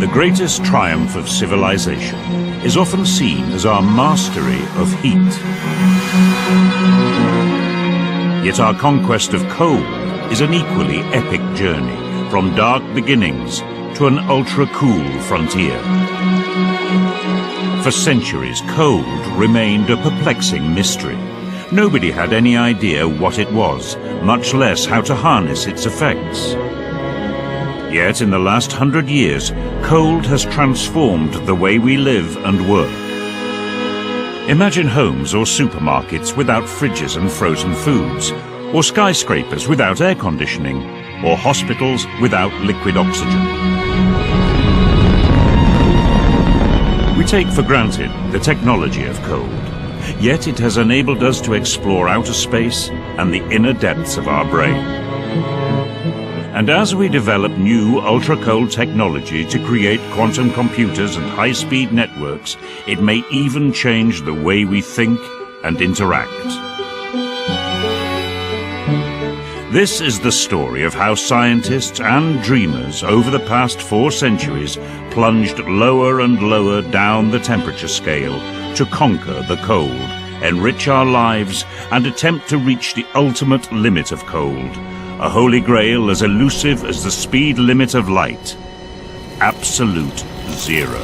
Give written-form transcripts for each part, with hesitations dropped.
The greatest triumph of civilization is often seen as our mastery of heat. Yet our conquest of cold is an equally epic journey, from dark beginnings to an ultra-cool frontier. For centuries, cold remained a perplexing mystery. Nobody had any idea what it was, much less how to harness its effects. Yet in the last 100 years, cold has transformed the way we live and work. Imagine homes or supermarkets without fridges and frozen foods, or skyscrapers without air conditioning, or hospitals without liquid oxygen. We take for granted the technology of cold, yet it has enabled us to explore outer space and the inner depths of our brain. And as we develop new ultra-cold technology to create quantum computers and high-speed networks, it may even change the way we think and interact. This is the story of how scientists and dreamers over the past 4 centuries plunged lower and lower down the temperature scale to conquer the cold, enrich our lives, and attempt to reach the ultimate limit of cold. A holy grail as elusive as the speed limit of light. Absolute zero.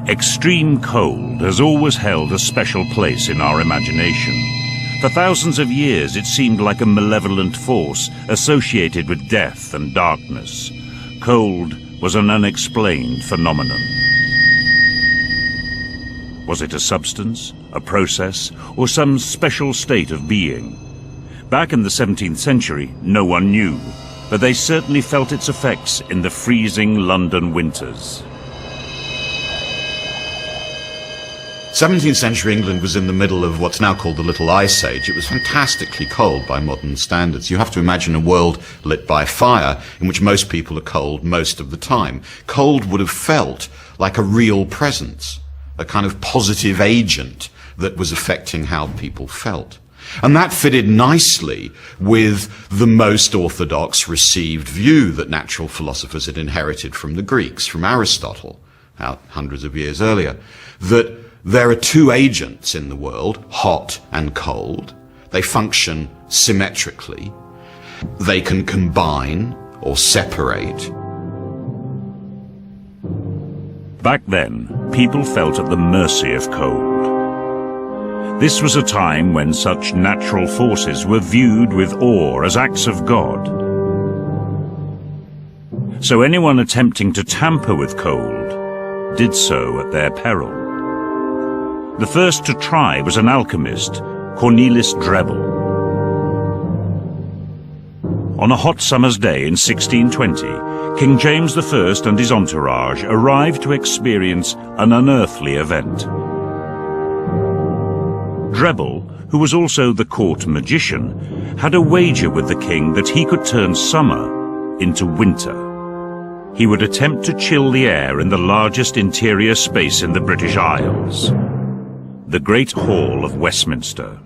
Extreme cold has always held a special place in our imagination. For thousands of years, it seemed like a malevolent force associated with death and darkness. Cold was an unexplained phenomenon. Was it a substance, a process, or some special state of being? Back in the 17th century, no one knew, but they certainly felt its effects in the freezing London winters. 17th century England was in the middle of what's now called the Little Ice Age. It was fantastically cold by modern standards. You have to imagine a world lit by fire in which most people are cold most of the time. Cold would have felt like a real presence, a kind of positive agent that was affecting how people felt. And that fitted nicely with the most orthodox received view that natural philosophers had inherited from the Greeks, from Aristotle, hundreds of years earlier, that there are 2 agents in the world, hot and cold. They function symmetrically. They can combine or separate. Back then, people felt at the mercy of cold. This was a time when such natural forces were viewed with awe as acts of God. So anyone attempting to tamper with cold did so at their peril. The first to try was an alchemist, Cornelis Drebbel. On a hot summer's day in 1620, King James I and his entourage arrived to experience an unearthly event. Drebbel, who was also the court magician, had a wager with the king that he could turn summer into winter. He would attempt to chill the air in the largest interior space in the British Isles, the Great Hall of Westminster.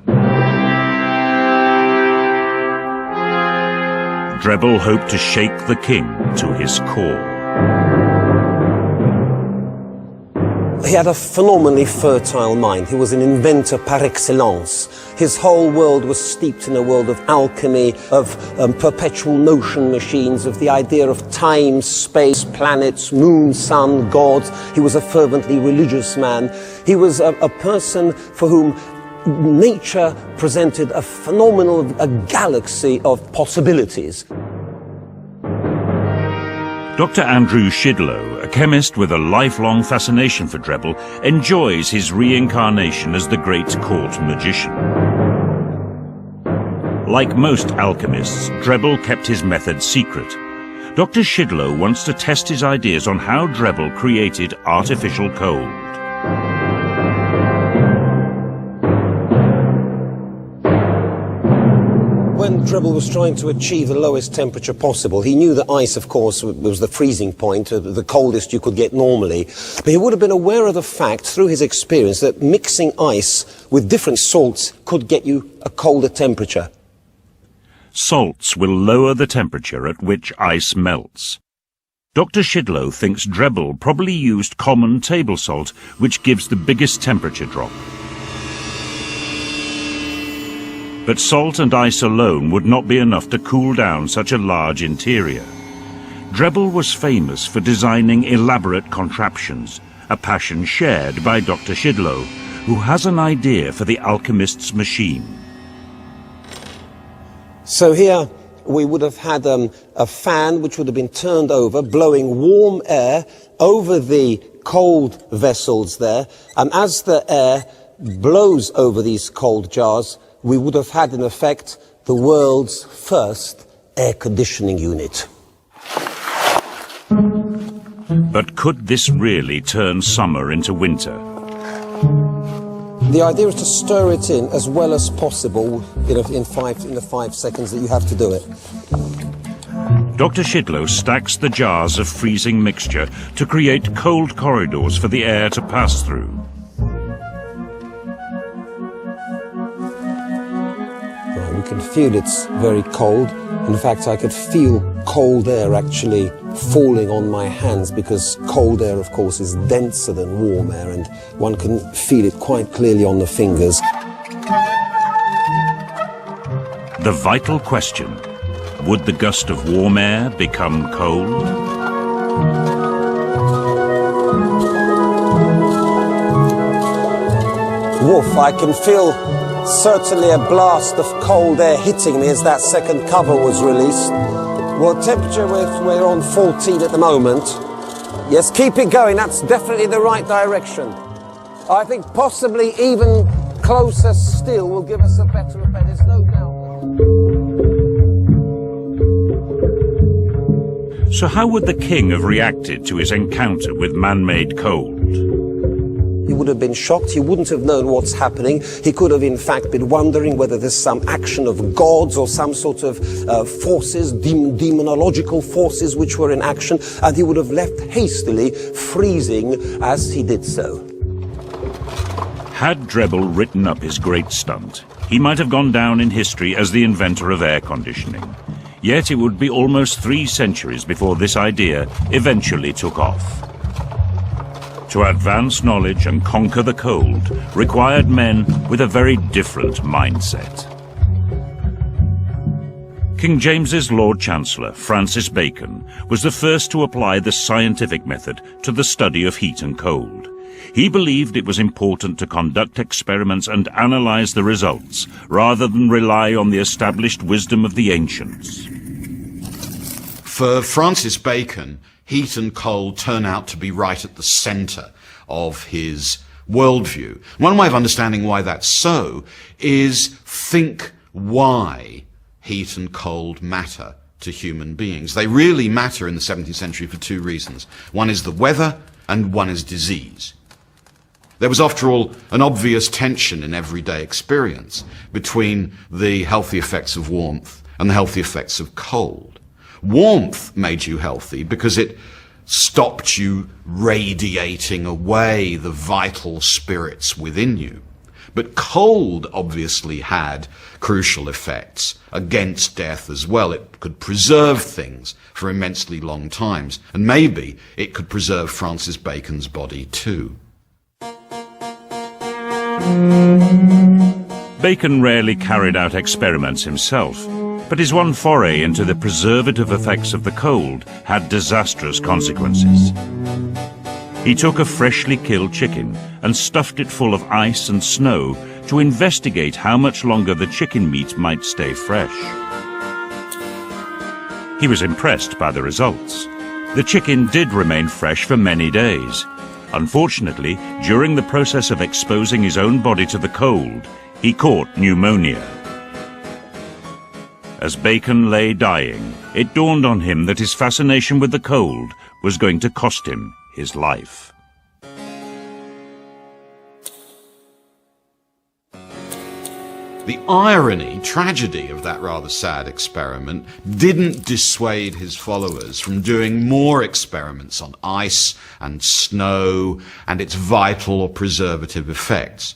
Drebbel hoped to shake the king to his core. He had a phenomenally fertile mind. He was an inventor par excellence. His whole world was steeped in a world of alchemy, of perpetual motion machines, of the idea of time, space, planets, moon, sun, gods. He was a fervently religious man. He was a person for whom nature presented a a galaxy of possibilities. Dr. Andrew Shidlow, a chemist with a lifelong fascination for Drebbel, enjoys his reincarnation as the great court magician. Like most alchemists, Drebbel kept his method secret. Dr. Shidlow wants to test his ideas on how Drebbel created artificial cold. When Drebel was trying to achieve the lowest temperature possible. He knew that ice, of course, was the freezing point, the coldest you could get normally. But he would have been aware of the fact, through his experience, that mixing ice with different salts could get you a colder temperature. Salts will lower the temperature at which ice melts. Dr. Shidlow thinks Drebel probably used common table salt, which gives the biggest temperature drop. But salt and ice alone would not be enough to cool down such a large interior. Drebel was famous for designing elaborate contraptions, a passion shared by Dr. Shidlow, who has an idea for the alchemist's machine. So here we would have had a fan which would have been turned over, blowing warm air over the cold vessels there, and as the air blows over these cold jars, we would have had in effect the world's first air conditioning unit. But could this really turn summer into winter? The idea is to stir it in as well as possible in the 5 seconds that you have to do it. Dr. Shidlow stacks the jars of freezing mixture to create cold corridors for the air to pass through. Right, we can feel it's very cold. In fact, I could feel cold air actually falling on my hands, because cold air, of course, is denser than warm air, and one can feel it quite clearly on the fingers. The vital question: would the gust of warm air become cold? Woof, I can feel certainly a blast of cold air hitting me as that second cover was released. Well, temperature, we're on 14 at the moment. Yes, keep it going, that's definitely the right direction. I think possibly even closer still will give us a better effect, there's no doubt. So how would the king have reacted to his encounter with man-made cold? He would have been shocked, he wouldn't have known what's happening. He could have in fact been wondering whether there's some action of gods or some sort of forces, demonological forces which were in action, and he would have left hastily, freezing as he did so. Had Drebel written up his great stunt, he might have gone down in history as the inventor of air conditioning. Yet it would be almost 3 centuries before this idea eventually took off. To advance knowledge and conquer the cold required men with a very different mindset. King James's Lord Chancellor, Francis Bacon, was the first to apply the scientific method to the study of heat and cold. He believed it was important to conduct experiments and analyze the results, rather than rely on the established wisdom of the ancients. For Francis Bacon, heat and cold turn out to be right at the centre of his worldview. One way of understanding why that's so is think why heat and cold matter to human beings. They really matter in the 17th century for 2 reasons. One is the weather and one is disease. There was, after all, an obvious tension in everyday experience between the healthy effects of warmth and the healthy effects of cold. Warmth made you healthy because it stopped you radiating away the vital spirits within you. But cold obviously had crucial effects against death as well. It could preserve things for immensely long times, and maybe it could preserve Francis Bacon's body too. Bacon rarely carried out experiments himself, but his one foray into the preservative effects of the cold had disastrous consequences. He took a freshly killed chicken and stuffed it full of ice and snow to investigate how much longer the chicken meat might stay fresh. He was impressed by the results. The chicken did remain fresh for many days. Unfortunately, during the process of exposing his own body to the cold, he caught pneumonia. As Bacon lay dying, it dawned on him that his fascination with the cold was going to cost him his life. The irony, tragedy of that rather sad experiment didn't dissuade his followers from doing more experiments on ice and snow and its vital or preservative effects.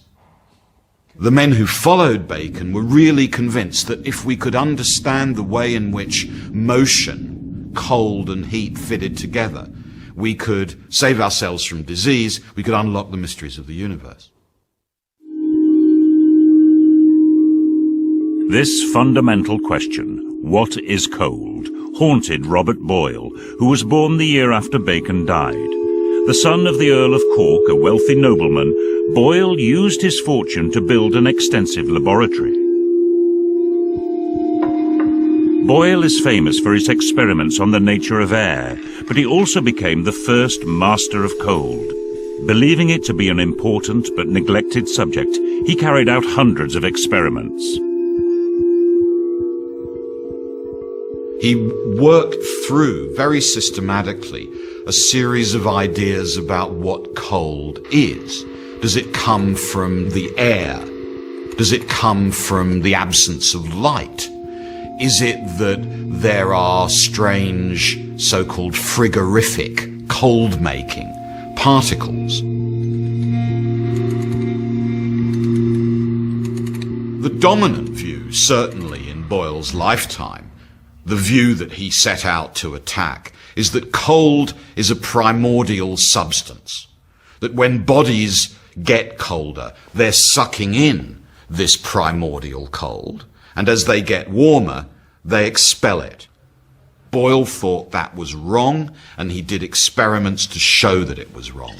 The men who followed Bacon were really convinced that if we could understand the way in which motion, cold and heat fitted together, we could save ourselves from disease, we could unlock the mysteries of the universe. This fundamental question, what is cold, haunted Robert Boyle, who was born the year after Bacon died. The son of the Earl of Cork, a wealthy nobleman, Boyle used his fortune to build an extensive laboratory. Boyle is famous for his experiments on the nature of air, but he also became the first master of cold. Believing it to be an important but neglected subject, he carried out hundreds of experiments. He worked through, very systematically, a series of ideas about what cold is. Does it come from the air? Does it come from the absence of light? Is it that there are strange, so-called frigorific, cold-making particles? The dominant view, certainly in Boyle's lifetime, the view that he set out to attack, is that cold is a primordial substance. That when bodies get colder, they're sucking in this primordial cold, and as they get warmer, they expel it. Boyle thought that was wrong, and he did experiments to show that it was wrong.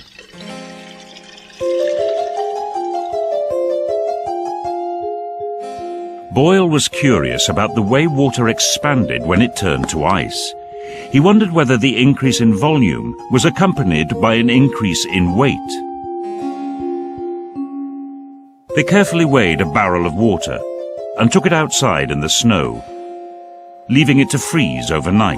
Boyle was curious about the way water expanded when it turned to ice. He wondered whether the increase in volume was accompanied by an increase in weight. They carefully weighed a barrel of water and took it outside in the snow, leaving it to freeze overnight.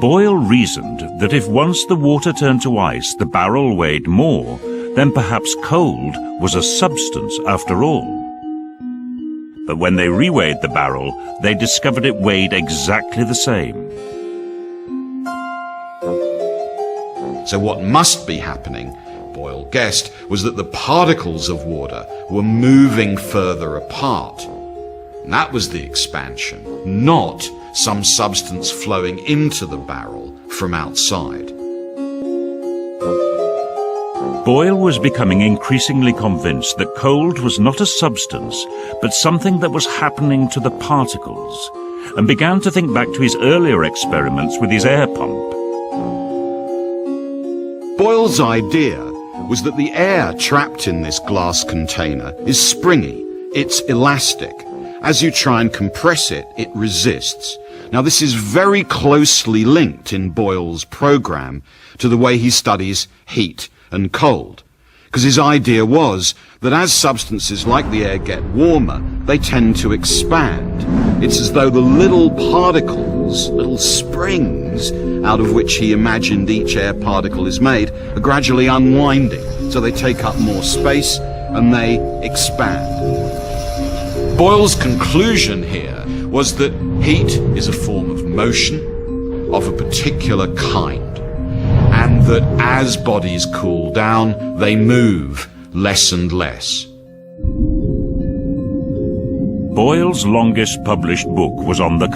Boyle reasoned that if once the water turned to ice, the barrel weighed more, then perhaps cold was a substance after all. But when they reweighed the barrel, they discovered it weighed exactly the same. So what must be happening, Boyle guessed, was that the particles of water were moving further apart. And that was the expansion, not some substance flowing into the barrel from outside. Boyle was becoming increasingly convinced that cold was not a substance, but something that was happening to the particles, and began to think back to his earlier experiments with his air pump. Boyle's idea was that the air trapped in this glass container is springy, it's elastic. As you try and compress it, it resists. Now this is very closely linked in Boyle's program to the way he studies heat and cold, because his idea was that as substances like the air get warmer, they tend to expand. It's as though the little particles, little springs, out of which he imagined each air particle is made, are gradually unwinding, so they take up more space and they expand. Boyle's conclusion here was that heat is a form of motion of a particular kind, and that as bodies cool down, they move less and less. Boyle's longest published book was on the